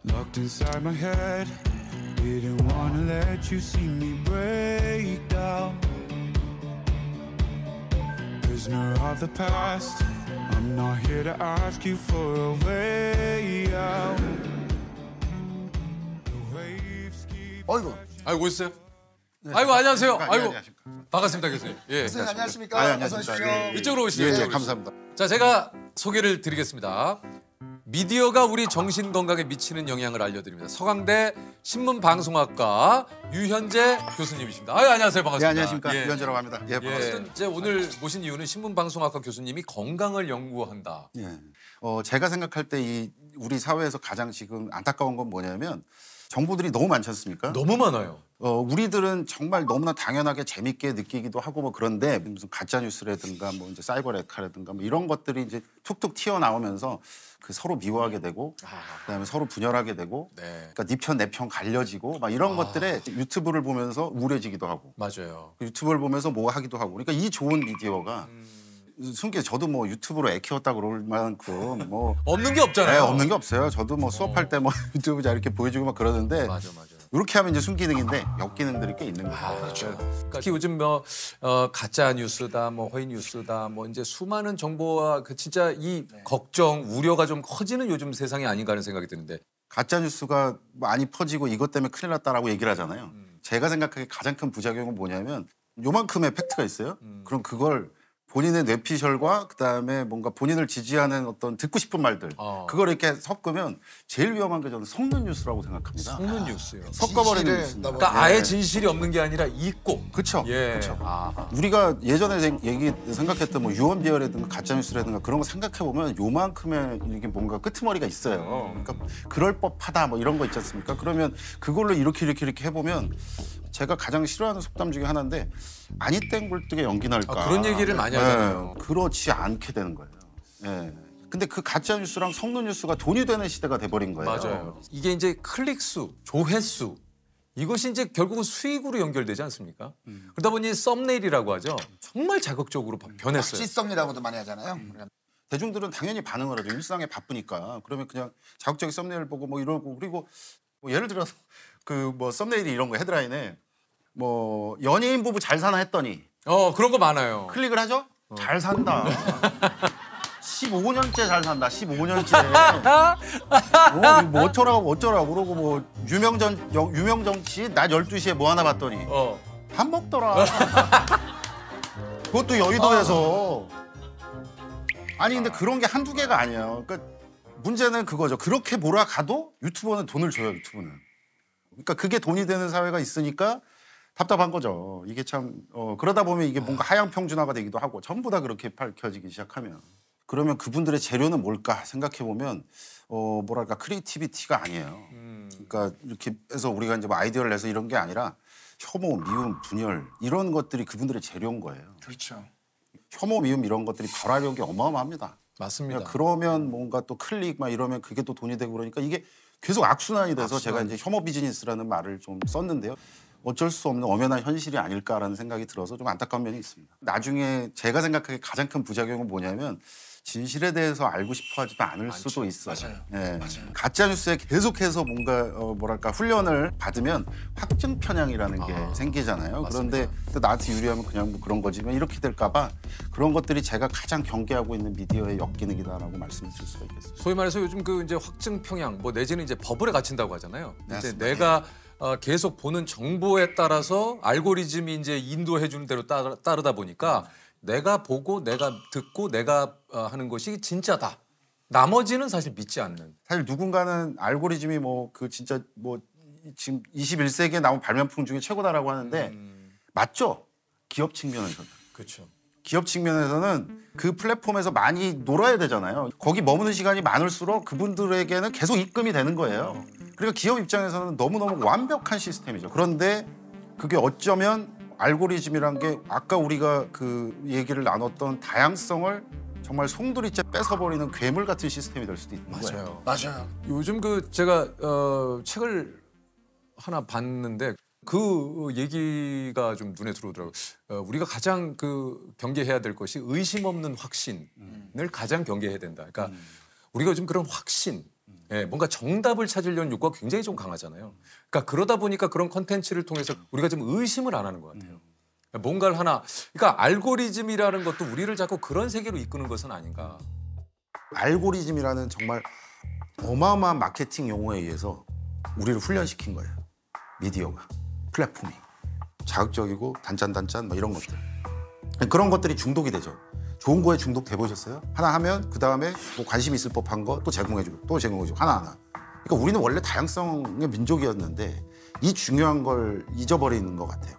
Locked inside my head, didn't wanna let you see me break down. Prisoner of the past, I'm not here to ask you for a way out. The waves keep. 어이구. 아이고 오셨어요? 아이고 안녕하세요. 아이고 안녕하십니까. 반갑습니다 교수님. 예. 교수님 안녕하십니까? 안녕하십니까. 어서 오십시오. 이쪽으로 오시죠. 예, 이쪽으로 감사합니다. 오시죠. 자 제가 소개를 드리겠습니다. 미디어가 우리 정신 건강에 미치는 영향을 알려드립니다. 서강대 신문방송학과 유현재 교수님이십니다. 아유 안녕하세요. 예, 반갑습니다. 안녕하십니까. 예. 유현재라고 합니다. 예, 예, 반갑습니다. 이제 오늘 모신 이유는 신문방송학과 교수님이 건강을 연구한다. 예. 제가 생각할 때 우리 사회에서 가장 지금 안타까운 건 뭐냐면 정보들이 너무 많지 않습니까? 너무 많아요. 우리들은 정말 너무나 당연하게 재밌게 느끼기도 하고 뭐 그런데 무슨 가짜 뉴스라든가 뭐 이제 사이버 레카라든가 뭐 이런 것들이 이제 툭툭 튀어나오면서 그 서로 미워하게 되고 그다음에 서로 분열하게 되고 네. 그러니까 네 편 내 편 갈려지고 막 이런 것들에 유튜브를 보면서 우울해지기도 하고 맞아요. 유튜브를 보면서 뭐 하기도 하고 그러니까 이 좋은 미디어가 숨기 저도 뭐 유튜브로 애 키웠다 그럴 만큼 뭐 없는 게 없잖아요. 네, 없는 게 없어요. 저도 뭐 수업할 때 뭐 유튜브 잘 이렇게 보여주고 막 그러는데 맞아. 이렇게 하면 이제 순기능인데 역기능들이 꽤 있는 거예요. 그렇죠. 특히 요즘 뭐 가짜 뉴스다, 뭐 허위 뉴스다, 뭐 이제 수많은 정보와 그 진짜 이 걱정, 우려가 좀 커지는 요즘 세상이 아닌가 하는 생각이 드는데. 가짜 뉴스가 많이 퍼지고 이것 때문에 큰일 났다라고 얘기를 하잖아요. 제가 생각하기에 가장 큰 부작용은 뭐냐면 요만큼의 팩트가 있어요. 그럼 그걸 본인의 뇌피셜과 그다음에 뭔가 본인을 지지하는 어떤 듣고 싶은 말들 그걸 이렇게 섞으면 제일 위험한 게 저는 섞는 뉴스라고 생각합니다. 섞는 뉴스요. 섞어버리는 진실을 뉴스입니다. 그러니까 아예 진실이 없는 게 아니라 있고. 그렇죠. 예. 그렇죠. 우리가 예전에 생각했던 뭐 유언비어라든가 가짜뉴스라든가 그런 거 생각해 보면 요만큼의 이게 뭔가 끄트머리가 있어요. 그러니까 그럴 법하다 뭐 이런 거 있지 않습니까? 그러면 그걸로 이렇게 해보면 제가 가장 싫어하는 속담 중에 하나인데 아니 땡 굴뚝에 연기 날까. 그런 얘기를 많이 하잖아요. 그렇지 않게 되는 거예요. 예. 근데 그 가짜 뉴스랑 섞는 뉴스가 돈이 되는 시대가 돼버린 거예요. 맞아요. 이게 이제 클릭수, 조회수 이것이 이제 결국은 수익으로 연결되지 않습니까? 그러다 보니 썸네일이라고 하죠. 정말 자극적으로 변했어요. 시썸이라고도 많이 하잖아요. 대중들은 당연히 반응을 하죠. 일상에 바쁘니까. 그러면 그냥 자극적인 썸네일 보고 뭐 이러고 그리고 뭐 예를 들어서 그 뭐 썸네일이 이런 거 헤드라인에 뭐 연예인 부부 잘 사나 했더니 그런 거 많아요. 클릭을 하죠? 잘 산다. 15년째 잘 산다. 15년째. 뭐 어쩌라고 그러고 뭐 유명 정치 낮 12시에 뭐 하나 봤더니 밥 먹더라. 그것도 여의도에서. 아니 근데 그런 게 한두 개가 아니에요. 그러니까 문제는 그거죠. 그렇게 몰아가도 유튜버는 돈을 줘요. 유튜브는. 그러니까 그게 돈이 되는 사회가 있으니까 답답한 거죠. 이게 참 그러다 보면 이게 뭔가 하향 평준화가 되기도 하고 전부 다 그렇게 밝혀지기 시작하면 그러면 그분들의 재료는 뭘까 생각해 보면 뭐랄까 크리에이티비티가 아니에요. 그러니까 이렇게 해서 우리가 이제 뭐 아이디어를 내서 이런 게 아니라 혐오, 미움, 분열 이런 것들이 그분들의 재료인 거예요. 그렇죠. 혐오, 미움 이런 것들이 발화력이 어마어마합니다. 맞습니다. 그러면 뭔가 또 클릭 막 이러면 그게 또 돈이 되고 그러니까 이게 계속 악순환이 돼서 제가 이제 혐오 비즈니스라는 말을 좀 썼는데요. 어쩔 수 없는 엄연한 현실이 아닐까라는 생각이 들어서 좀 안타까운 면이 있습니다. 나중에 제가 생각하기에 가장 큰 부작용은 뭐냐면 진실에 대해서 알고 싶어 하지도 않을 수도 있어요. 맞아요. 예. 맞아요. 가짜 뉴스에 계속해서 뭔가 뭐랄까 훈련을 받으면 확증 편향이라는 게 생기잖아요. 맞습니다. 그런데 또 나한테 유리하면 그냥 뭐 그런 거지만 이렇게 될까 봐 그런 것들이 제가 가장 경계하고 있는 미디어의 역기능이다라고 말씀드릴 수가 있겠습니다. 소위 말해서 요즘 그 이제 확증 평양 뭐 내지는 이제 버블에 갇힌다고 하잖아요. 이제 맞습니다. 내가 계속 보는 정보에 따라서 알고리즘이 이제 인도해 주는 대로 따르다 보니까 내가 보고 내가 듣고 내가 하는 것이 진짜다. 나머지는 사실 믿지 않는. 사실 누군가는 알고리즘이 뭐 그 진짜 뭐 지금 21세기에 나온 발명품 중에 최고다라고 하는데 맞죠? 기업 측면에서는. 그렇죠. 기업 측면에서는 그 플랫폼에서 많이 놀아야 되잖아요. 거기 머무는 시간이 많을수록 그분들에게는 계속 입금이 되는 거예요. 그러니까 기업 입장에서는 너무너무 완벽한 시스템이죠. 그런데 그게 어쩌면 알고리즘이란 게 아까 우리가 그 얘기를 나눴던 다양성을 정말 송두리째 뺏어버리는 괴물 같은 시스템이 될 수도 있는 거예요. 맞아요. 요즘 그 제가 책을 하나 봤는데 그 얘기가 좀 눈에 들어오더라고요. 우리가 가장 그 경계해야 될 것이 의심 없는 확신을 가장 경계해야 된다. 그러니까 우리가 좀 그런 확신, 뭔가 정답을 찾으려는 욕구가 굉장히 좀 강하잖아요. 그러니까 그러다 보니까 그런 컨텐츠를 통해서 우리가 좀 의심을 안 하는 것 같아요. 뭔가를 하나, 그러니까 알고리즘이라는 것도 우리를 자꾸 그런 세계로 이끄는 것은 아닌가. 알고리즘이라는 정말 어마어마한 마케팅 용어에 의해서 우리를 훈련시킨 거예요. 미디어가, 플랫폼이. 자극적이고 단짠단짠 뭐 이런 것들. 그런 것들이 중독이 되죠. 좋은 거에 중독돼 보셨어요? 하나 하면 그 다음에 뭐 관심 있을 법한 거 또 제공해주고 또 제공해주고 하나하나. 그러니까 우리는 원래 다양성의 민족이었는데 이 중요한 걸 잊어버리는 것 같아요.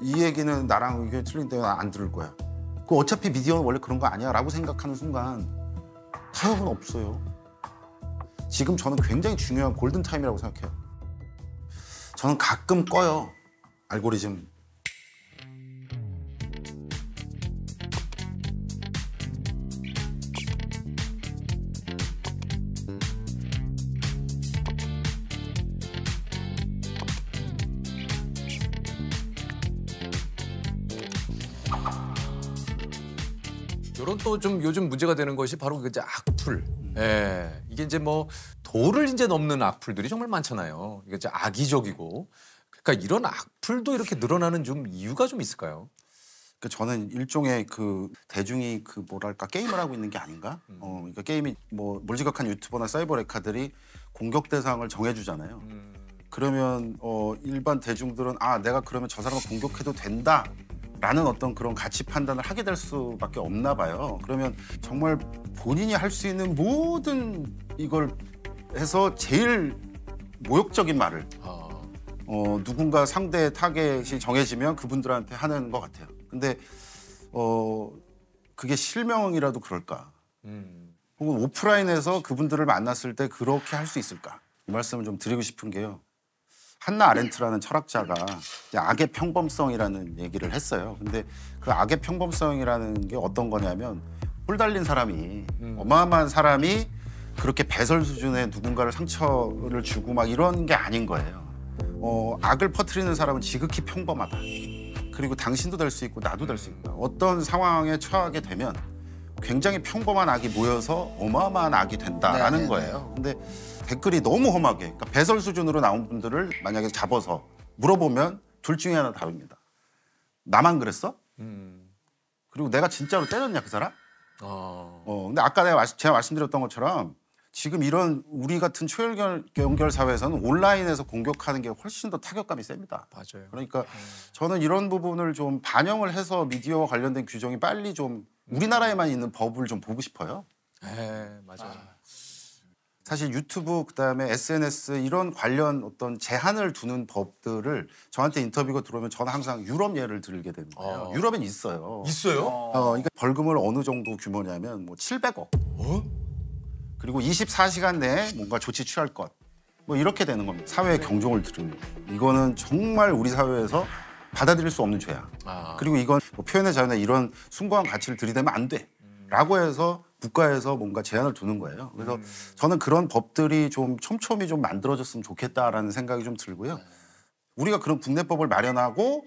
이 얘기는 나랑 의견이 틀린데 안 들을 거야. 그 어차피 미디어는 원래 그런 거 아니야 라고 생각하는 순간 타협은 없어요. 지금 저는 굉장히 중요한 골든타임이라고 생각해요. 저는 가끔 꺼요. 알고리즘. 이런 또 좀 요즘 문제가 되는 것이 바로 그 이제 악플. 이게 이제 뭐 도를 이제 넘는 악플들이 정말 많잖아요. 이게 이제 악의적이고. 그러니까 이런 악플도 이렇게 늘어나는 좀 이유가 좀 있을까요? 그러니까 저는 일종의 그 대중이 그 뭐랄까 게임을 하고 있는 게 아닌가? 그러니까 게임이 뭐 몰지각한 유튜버나 사이버 레카들이 공격 대상을 정해주잖아요. 그러면 일반 대중들은 아 내가 그러면 저 사람을 공격해도 된다. 라는 어떤 그런 가치 판단을 하게 될 수밖에 없나 봐요. 그러면 정말 본인이 할 수 있는 모든 이걸 해서 제일 모욕적인 말을 누군가 상대 타겟이 정해지면 그분들한테 하는 것 같아요. 근데 그게 실명이라도 그럴까? 혹은 오프라인에서 그분들을 만났을 때 그렇게 할 수 있을까? 이 말씀을 좀 드리고 싶은 게요. 한나 아렌트라는 철학자가 악의 평범성이라는 얘기를 했어요. 근데 그 악의 평범성이라는 게 어떤 거냐면 뿔 달린 사람이 어마어마한 사람이 그렇게 배설 수준의 누군가를 상처를 주고 막 이런 게 아닌 거예요. 악을 퍼뜨리는 사람은 지극히 평범하다. 그리고 당신도 될 수 있고 나도 될 수 있다. 어떤 상황에 처하게 되면 굉장히 평범한 악이 모여서 어마어마한 악이 된다라는 거예요. 근데 댓글이 너무 험하게 그러니까 배설 수준으로 나온 분들을 만약에 잡아서 물어보면 둘 중에 하나 다릅니다. 나만 그랬어? 그리고 내가 진짜로 때렸냐 그 사람? 근데 아까 제가 말씀드렸던 것처럼 지금 이런 우리 같은 초연결 사회에서는 온라인에서 공격하는 게 훨씬 더 타격감이 셉니다. 맞아요. 그러니까 저는 이런 부분을 좀 반영을 해서 미디어와 관련된 규정이 빨리 좀 우리나라에만 있는 법을 좀 보고 싶어요. 네, 맞아요. 사실 유튜브 그다음에 SNS 이런 관련 어떤 제한을 두는 법들을 저한테 인터뷰가 들어오면 저는 항상 유럽 예를 들게 되는 거예요. 유럽엔 있어요. 있어요? 그러니까 벌금을 어느 정도 규모냐면 뭐 700억. 그리고 24시간 내에 뭔가 조치 취할 것. 뭐 이렇게 되는 겁니다. 사회의 경종을 들으면. 이거는 정말 우리 사회에서 받아들일 수 없는 죄야. 그리고 이건 뭐 표현의 자유나 이런 숭고한 가치를 들이대면 안 돼. 라고 해서 국가에서 뭔가 제한을 두는 거예요. 그래서 저는 그런 법들이 좀 촘촘히 좀 만들어졌으면 좋겠다라는 생각이 좀 들고요. 우리가 그런 국내법을 마련하고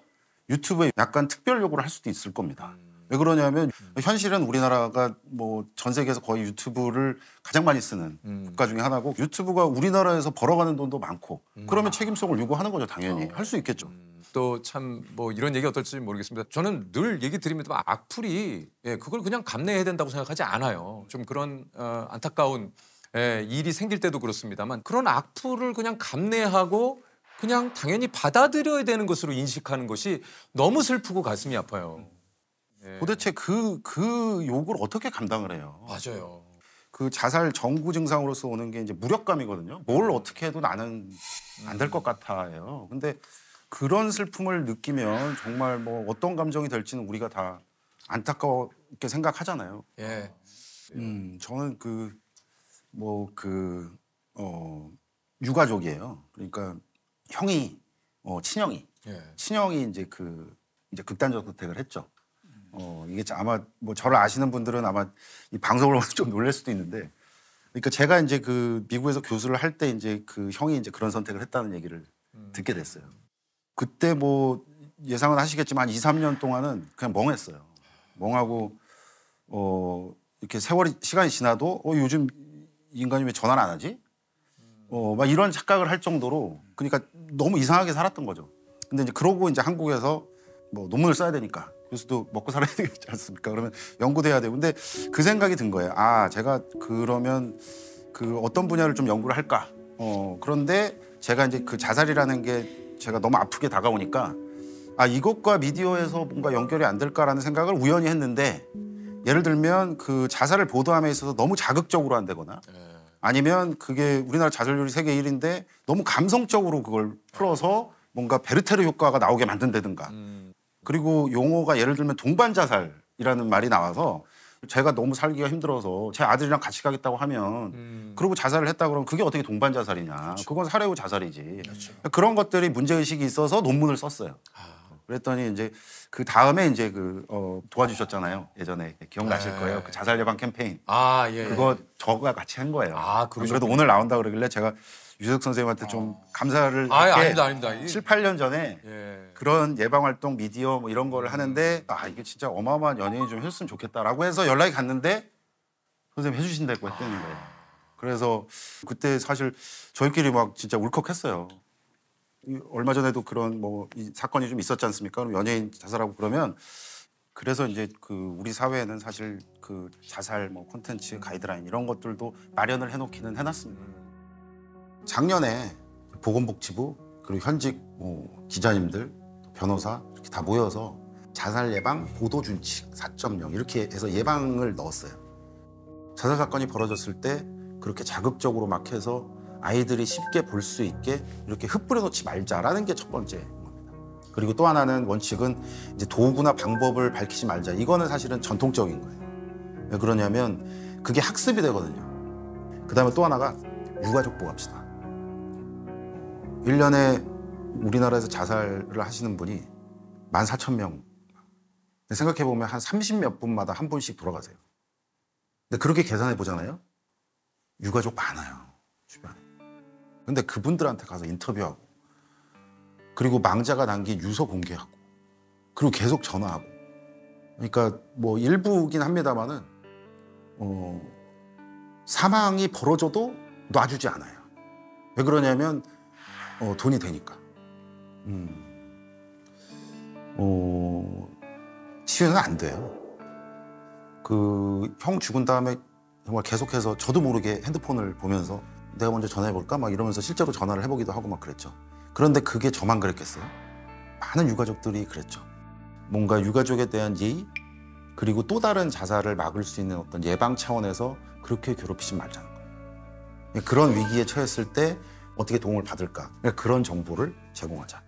유튜브에 약간 특별 요구를 할 수도 있을 겁니다. 왜 그러냐면 현실은 우리나라가 뭐 전 세계에서 거의 유튜브를 가장 많이 쓰는 국가 중에 하나고 유튜브가 우리나라에서 벌어가는 돈도 많고 그러면 책임성을 요구하는 거죠. 당연히 할 수 있겠죠. 또 참 뭐 이런 얘기 어떨지 모르겠습니다. 저는 늘 얘기 드리면 악플이 그걸 그냥 감내해야 된다고 생각하지 않아요. 좀 그런 안타까운 일이 생길 때도 그렇습니다만 그런 악플을 그냥 감내하고 그냥 당연히 받아들여야 되는 것으로 인식하는 것이 너무 슬프고 가슴이 아파요. 도대체 그 욕을 어떻게 감당을 해요? 맞아요. 그 자살 정구 증상으로서 오는 게 이제 무력감이거든요. 뭘 어떻게 해도 나는 안 될 것 같아요. 근데 그런 슬픔을 느끼면 정말 뭐 어떤 감정이 될지는 우리가 다 안타깝게 생각하잖아요. 예. 저는 유가족이에요. 그러니까 형이 친형이 이제 이제 극단적 선택을 했죠. 이게 아마 뭐 저를 아시는 분들은 아마 이 방송을 보면 좀 놀랄 수도 있는데, 그러니까 제가 이제 그 미국에서 교수를 할 때 이제 그 형이 이제 그런 선택을 했다는 얘기를 듣게 됐어요. 그때 뭐 예상은 하시겠지만 한 2, 3년 동안은 그냥 멍했어요. 멍하고 이렇게 시간이 지나도 요즘 이 인간이 왜 전화를 안 하지? 막 이런 착각을 할 정도로 그러니까 너무 이상하게 살았던 거죠. 근데 이제 그러고 이제 한국에서 뭐 논문을 써야 되니까 교수도 먹고 살아야 되지 않습니까? 그러면 연구도 해야 되고. 근데 그 생각이 든 거예요. 아, 제가 그러면 그 어떤 분야를 좀 연구를 할까? 그런데 제가 이제 그 자살이라는 게 제가 너무 아프게 다가오니까 아, 이것과 미디어에서 뭔가 연결이 안 될까라는 생각을 우연히 했는데 예를 들면 그 자살을 보도함에 있어서 너무 자극적으로 한다거나 아니면 그게 우리나라 자살률이 세계 1위인데 너무 감성적으로 그걸 풀어서 뭔가 베르테르 효과가 나오게 만든다든가 그리고 용어가 예를 들면 동반 자살이라는 말이 나와서 제가 너무 살기가 힘들어서 제 아들이랑 같이 가겠다고 하면 그러고 자살을 했다 그러면 그게 어떻게 동반 자살이냐. 그렇죠. 그건 살해후 자살이지. 그렇죠. 그런 것들이 문제의식이 있어서 논문을 썼어요. 그랬더니 이제 그 다음에 이제 도와주셨잖아요. 예전에 기억나실 거예요. 그 자살 예방 캠페인. 아, 예. 그거 저가 같이 한 거예요. 아, 그래도 오늘 나온다 그러길래 제가 유재석 선생님한테 좀 감사를 아닙니다. 7, 8년 전에 예. 그런 예방 활동 미디어 뭐 이런 거를 하는데 아, 이게 진짜 어마어마한 연예인이 좀 했으면 좋겠다라고 해서 연락이 갔는데 선생님 해주신다고 했다는 거예요. 그래서 그때 사실 저희끼리 막 진짜 울컥했어요. 얼마 전에도 그런 뭐 이 사건이 좀 있었지 않습니까? 그럼 연예인 자살하고 그러면 그래서 이제 그 우리 사회에는 사실 그 자살 뭐 콘텐츠 가이드라인 이런 것들도 마련을 해놓기는 해놨습니다. 작년에 보건복지부 그리고 현직 뭐 기자님들 변호사 이렇게 다 모여서 자살 예방 보도 준칙 4.0 이렇게 해서 예방을 넣었어요. 자살 사건이 벌어졌을 때 그렇게 자극적으로 막 해서 아이들이 쉽게 볼 수 있게 이렇게 흩뿌려 놓지 말자라는 게 첫 번째 겁니다. 그리고 또 하나는 원칙은 이제 도구나 방법을 밝히지 말자. 이거는 사실은 전통적인 거예요. 왜 그러냐면 그게 학습이 되거든요. 그다음에 또 하나가 유가족 보호합시다. 1년에 우리나라에서 자살을 하시는 분이 14,000명. 생각해보면 한 30몇 분마다 한 분씩 돌아가세요. 근데 그렇게 계산해 보잖아요. 유가족 많아요. 주변에. 근데 그분들한테 가서 인터뷰하고 그리고 망자가 남긴 유서 공개하고 그리고 계속 전화하고 그러니까 뭐 일부긴 합니다만은 사망이 벌어져도 놔주지 않아요. 왜 그러냐면 돈이 되니까. 치유는 안 돼요. 그 형 죽은 다음에 정말 계속해서 저도 모르게 핸드폰을 보면서 내가 먼저 전화해볼까? 막 이러면서 실제로 전화를 해보기도 하고 막 그랬죠. 그런데 그게 저만 그랬겠어요? 많은 유가족들이 그랬죠. 뭔가 유가족에 대한 예의 그리고 또 다른 자살을 막을 수 있는 어떤 예방 차원에서 그렇게 괴롭히지 말자는 거예요. 그런 위기에 처했을 때 어떻게 도움을 받을까? 그런 정보를 제공하자.